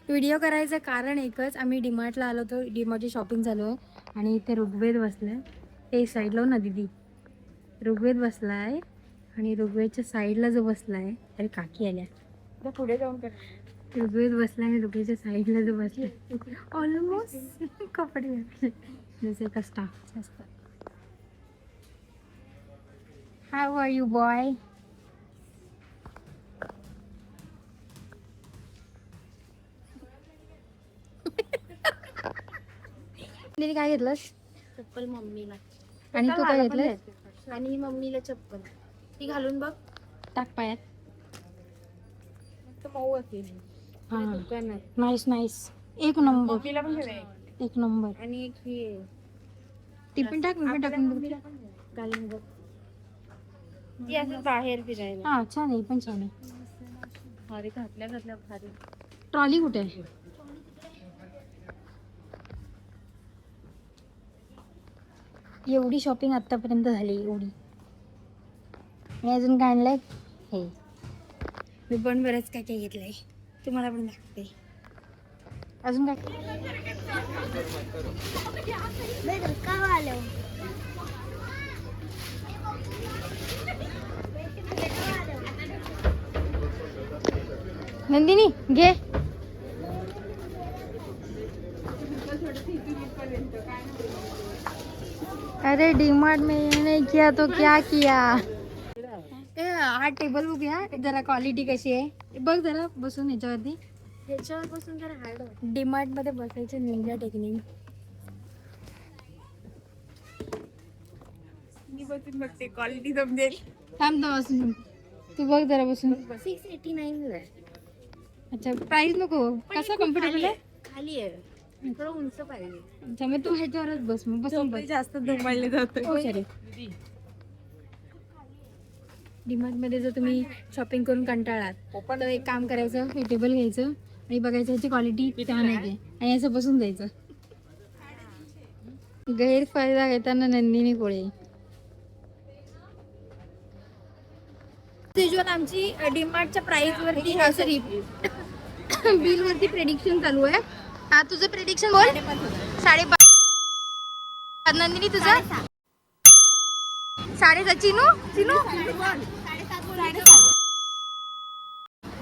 Video करायचं कारण एकच, आम्ही डीमार्टला आलो होतो, डीमार्टची शॉपिंग चालू आहे आणि इथे ऋग्वेद बसलाय. ते साईडला ना दीदी, ऋग्वेद बसलाय आणि ऋग्वेदच्या साईडला जो बसलाय, अरे काकी आल्या पुढे जाऊन कर. ऋग्वेद बसलाय आणि ऋग्वेदच्या साईडला जो बसलाय ऑलमोस्ट कपडे जसे का स्टाफचे असतात. How are you boy? काय घेतलंस? चप्पल मम्मीला. आणि तू काय घेतलंस? आणि मम्मीला चप्पल ती घालून बघ. टाक पायात. मऊ असेल. हा नाईस नाईस, एक नंबर. मम्मीला पण घेऊया एक नंबर. आणि एक ही ती पण टाक, मी पण टाकून बघ. घालून बघ. ती असं बाहेर फिरायला. हा छान आहे, पण छान आहे. भारी घातल्या भारी. ट्रॉली कुठे आहे? एवढी शॉपिंग आतापर्यंत झाली, एवढी. मी अजून काय आणलंय? हे मी पण बरंच काय काय घेतलंय, तुम्हाला पण दाखवते. अजून काय? नंदिनी घे. अरे डीमार्ट में ये नहीं किया तो क्या किया? हा टेबल बघूया जरा, क्वालिटी कशी आहे बघ जरा बसून ह्याच्यावरती. ह्याच्यावर बसून जरा हार्ड होत. डीमार्ट मध्ये बसायचं निंजा टेक्निक. मी बसून बघते, क्वालिटी समजेल. थांब ना बसून, तू बघ जरा बसून. 689 आहे. अच्छा प्राइस नको, कसा कम्फर्टेबल आहे? खाली आहे, थोडं उंच पाहिजे. अच्छा मग तू ह्याच्यावरच बस, मग बसून बस. जास्त दमवायला जातं. हो सर. डीमार्ट मध्ये जर तुम्ही शॉपिंग करून कंटाळात तर एक काम करायचं, हे टेबल घ्यायचं आणि बघायचं ह्याची क्वालिटी छान आहे की, आणि असं बसून जायचं. गैरफायदा घेताना नंदिनी कोळे. तिजोन आमची डीमार्टच्या प्राइस वरती, सॉरी बिल वरती प्रेडिक्शन चालू आहे. हा तुझं प्रेडिक्शन बोल. 5.5. नंदिनी तुझं 7.5. चिनू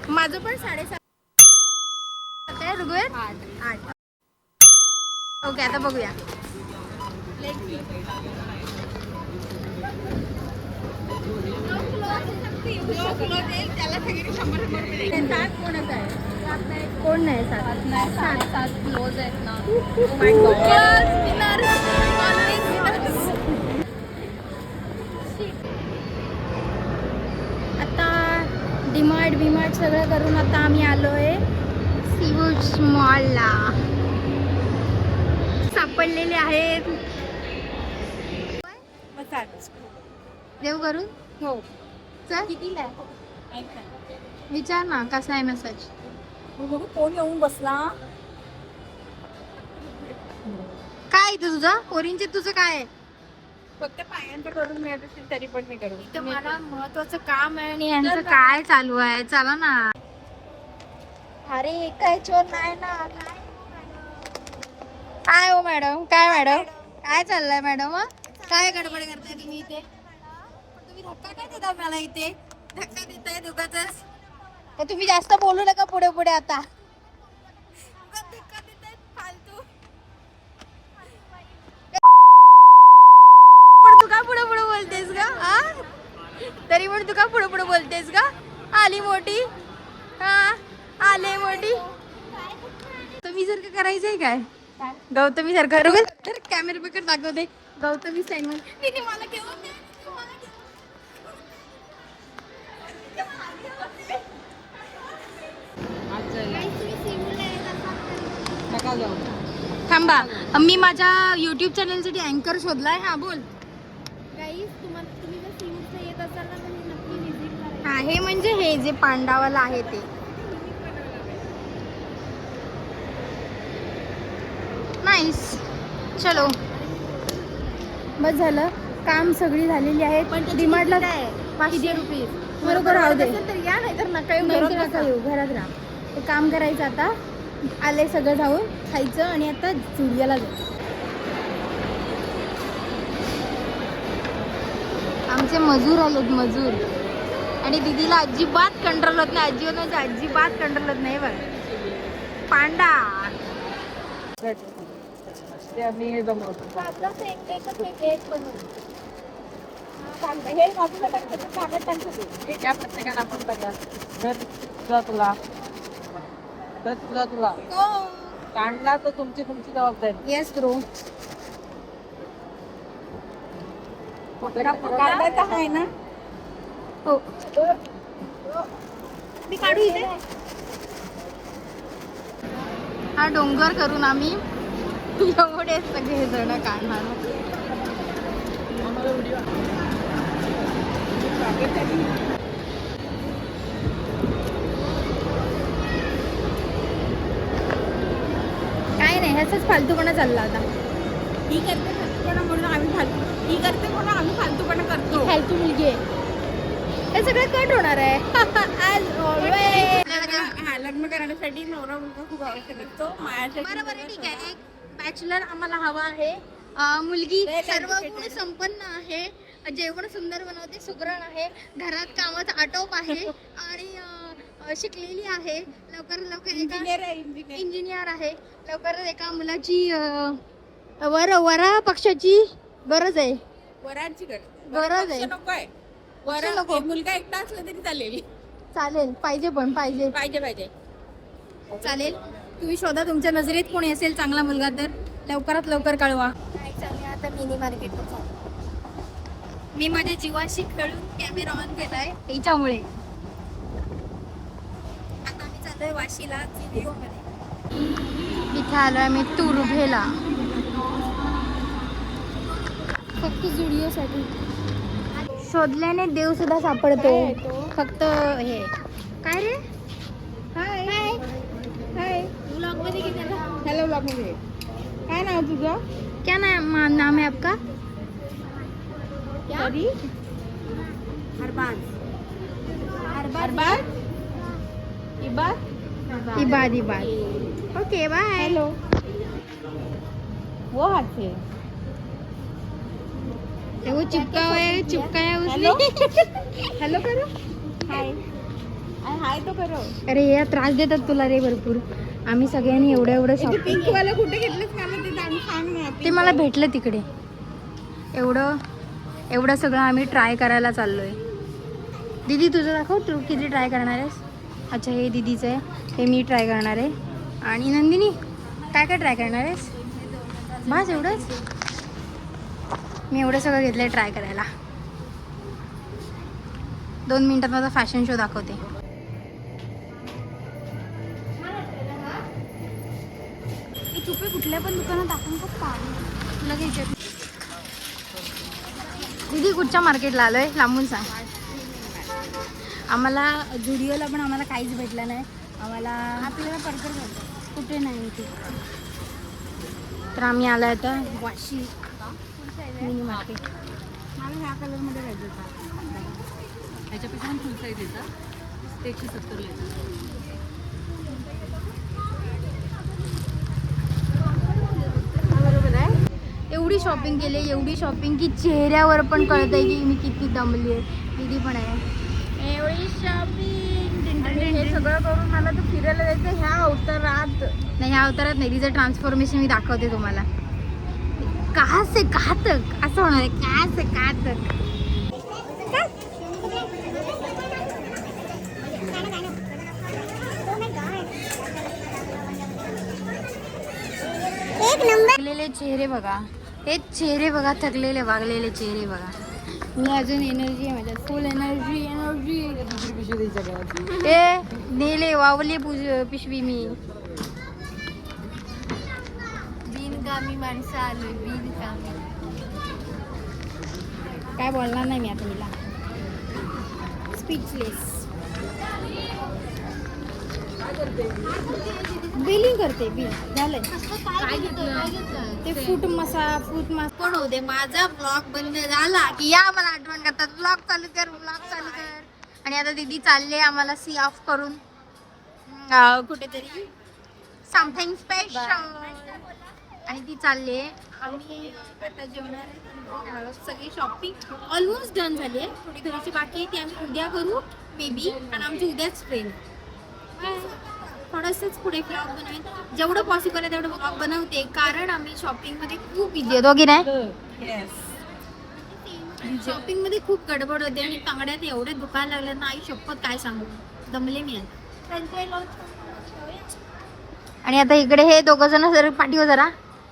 माझं पण 7.5 आहे. ऋग्वेद 8. ओके आता बघूया. कोण नाही 7 क्लोज आहेत ना. आता डीमार्ट सगळं करून आता आम्ही आलोय सीवूड मॉलला. सापडलेले आहेत. देऊ करून हो. चल कितीला विचार ना कसा आहे मसाज. बघू कोण येऊन बसला. काय इथं तुझं पोरींचे तुझं काय आहे? फक्त पायांचं करून मिळत असेल तरी पण मी करू. इथं मला महत्वाचं काम आहे आणि यांचं काय चालू आहे. चला ना. अरे काय चोर नाही ना. काय हो मॅडम, काय मॅडम काय चाललंय मॅडम? काय गडबड करताय तुम्ही इथे? तुम्ही धक्का काय देता मला इथे? धक्का देताय दुखातच. तर तुम्ही जास्त बोलू नका पुढे पुढे आता. धक्का देताय फालतू. पण तू का पुढे पुढे बोलतेस का? तरी पण तू का पुढे पुढे बोलतेस का? आली मोठी. हा आले मोठी. तुम्ही जर का करायचंय काय गौतमी सारखं कॅमेरा पकड दाखवते. गौतमी स्टाईल मध्ये मला घेऊन दे. थांबा, मी माझ्या युट्यूब चॅनलसाठी अँकर शोधलाय. हा बोल. तुम्ही जर सीवूडला येत असाल ना तर नक्की व्हिजिट करा. हा हे म्हणजे हे जे पांडावाला आहे ते. नाईस. चलो बस झालं, काम सगळी झालेली आहे. पण डीमार्टला 500 रुपये बरोबर राहू दे. तर या नाही तर नका येऊ. नका येऊ, घरात राहा. ते काम करायचं आता आले सगळं जाऊन खायचं आणि आता जुडियाला जायचं. आमचे मजूर आलेत मजूर. आणि दीदीला अजिबात कंट्रोल होत नाही. अजिबात कंट्रोल होत नाही बघ. पांडा काढला तर तुमची जबाबदारी. Yes bro. काढायचा आहे ना. हो मी काढू इथे. हा डोंगर करून आम्ही एवढे सगळे जण काढणार. काय नाही ह्याचाच फालतूपणा चालला आता. ही करते फालतूपणा म्हणून आम्ही फालतू. ही करते म्हणून आम्ही फालतूपणा करतो. फालतू मुलगी आहे. हे सगळं कट होणार आहे. As always. हा, लग्न करण्यासाठी नवरा मुलगा खूप आवश्यक असतो. माझ्यासाठी बरोबर आहे, ठीक आहे. एक बॅचलर आम्हाला हवा आहे. मुलगी सर्व गुण संपन्न आहे, जेवण सुंदर बनवते, सुगरण आहे, घरात कामाचा आटोप आहे आणि शिकलेली आहे. लवकर इंजिनियर आहे. लवकर एका मुलाची वरा पक्षाची गरज आहे. वरांची गरज आहे. नको आहे. पक्ष नको. एक मुलगा एकटा असला तरी चालेल. चालेल, पाहिजे पण पाहिजे पाहिजे. चालेल. तुम्ही शोधा तुमच्या नजरेत कोणी असेल चांगला मुलगा तर लवकरात लवकर कळवा. आता मिनी मार्केटला मी माझ्या जीवाशी खेळून कॅमेरा ऑन केलाय त्याच्यामुळे. आता आम्ही चाललोय वाशीला मध्ये. इथे आलोय मी तुरुभेला फक्त जुडिओसाठी. शोधल्याने देव सुद्धा सापडतो. फक्त हे काय रे. हाय हाय. ब्लॉग मध्ये किती हॅलो ब्लॉग मध्ये. काय नाव तुझं? क्या नाम है आपका? Sorry. Arbaaz. Ibad. Okay bye. Hello. वो हाथ से. वो चिपकाया हेलो. उसने. हेलो करो. हाय. हाय तो करो. अरे या त्रास देतात तुला रे भरपूर. आम्ही सगळ्यांनी एवढं पिंक वाला कुठे घेतलंस का मग ते आम्ही सांग ना. ते मला भेटलं तिकडे. एवढं सगळं आम्ही ट्राय करायला चाललोय. दीदी तुझं दाखव, तू किती ट्राय करणार आहेस. अच्छा हे दीदीचं आहे, हे मी ट्राय करणार आहे. आणि नंदिनी काय ट्राय करणार आहेस. बस एवढंच. मी एवढं सगळं घेतलंय ट्राय करायला. 2 मिनिटात माझा फॅशन शो दाखवते. तुपे कुठल्या पण दुकानात आपण खूप तुला घ्यायचे. दीदी कुठच्या मार्केटला आलोय लांबून सांग. आम्हाला जुडिओला पण आम्हाला काहीच भेटलं नाही. आम्हाला आपल्याला पर्कर भेटलं कुठे नाही इथे. तर आम्ही आलो आता वाशी मिनी मार्केट. मला ह्या कलरमध्ये पाहिजे होता. ह्याच्यापेक्षा पण फुल साईज येतात. 170 येतात. एवढी शॉपिंग केली, एवढी शॉपिंग की चेहऱ्यावर पण कळतंय की मी किती दमली आहे. दीदी पण आहे. एवढी शॉपिंग. हे सगळं करून मला तर फिरायला जायचं ह्या अवतारात. नाही ह्या अवतारात नाही. तिचं ट्रान्सफॉर्मेशन मी दाखवते तुम्हाला. कहा से कहा तक असं होणार आहे. कहा से कहा तक. थकलेले चेहरे बघा. हे चेहरे बघा, थकलेले वागलेले चेहरे बघा. मी अजून एनर्जी आहे माझ्यात. फुल एनर्जी. ए नेले वावले पिशवी मी. बिनकामी माणसं आलोय. बिनकामी काय बोलणार नाही मी आता. हिला स्पीचलेस. बिलिंग करते. बिल झालंय. काय घेतलं? ते फूट मसा पण होते. माझा ब्लॉग बंद झाला की या मला आठवण करतात. ब्लॉग चालू कर. आणि आता दीदी चालले आम्हाला सी ऑफ करून कुठेतरी समथिंग स्पेशल. आणि ती चालली आहे. आम्ही आता जेवणार आहे. सगळी शॉपिंग ऑलमोस्ट डन झाली आहे. थोडीशी बाकी आहे ती आम्ही उद्या करू मे बी. आणि आमची उद्याच ट्रेन. थोडंसंच पुढे ब्लॉग बनवेन. जेवढं पॉसिबल आहे तेवढं ब्लॉग बनवते, कारण आम्ही शॉपिंगमध्ये खूप बिझी आहे. दोघी नाही शॉपिंग मध्ये खूप गडबड होते आणि तांगड्यात एवढे दुकान लागले ना, आई शपथ काय सांगू, दमले मी आता. आणि आता इकडे हे दोघं जण जर पाठीवर जरा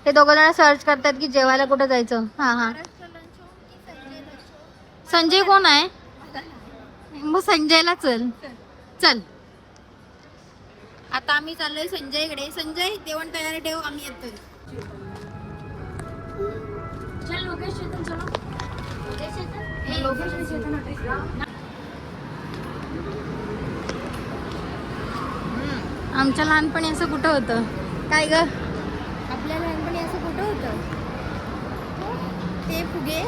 हे दोघं जण सर्च करतात की जेवायला कुठं जायचं. हा हा संजय कोण आहे मग? संजयला चल चल. आता आम्ही चाललोय संजयकडे. संजय जेवण तयार ठेव, आम्ही येतोय. आमच्या लहानपणी असं कुठं होतं काय ग? आपल्या लहानपणी असं कुठं होतं ते फुगे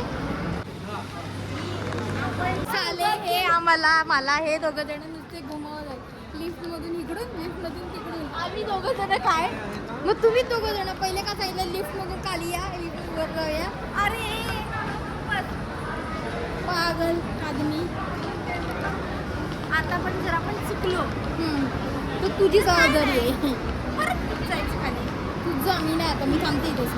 चाले हे मला हे दोघं जण नुसते घुमवत लिफ्ट मधून इकडून लिफ्ट मधून तिकडून. आम्ही दोघं जण काय मग तुम्ही दोघं जण पहिले का सांगितलं लिफ्ट मधून खाली या, लिफ्ट वर जाऊया? अरे पागल आदमी. आता पण जर आपण चुकलो तर तुझी जबाबदारी आहे. परत जायचं खाली. तुझं आम्ही नाही. आता मी थांबते इथेच.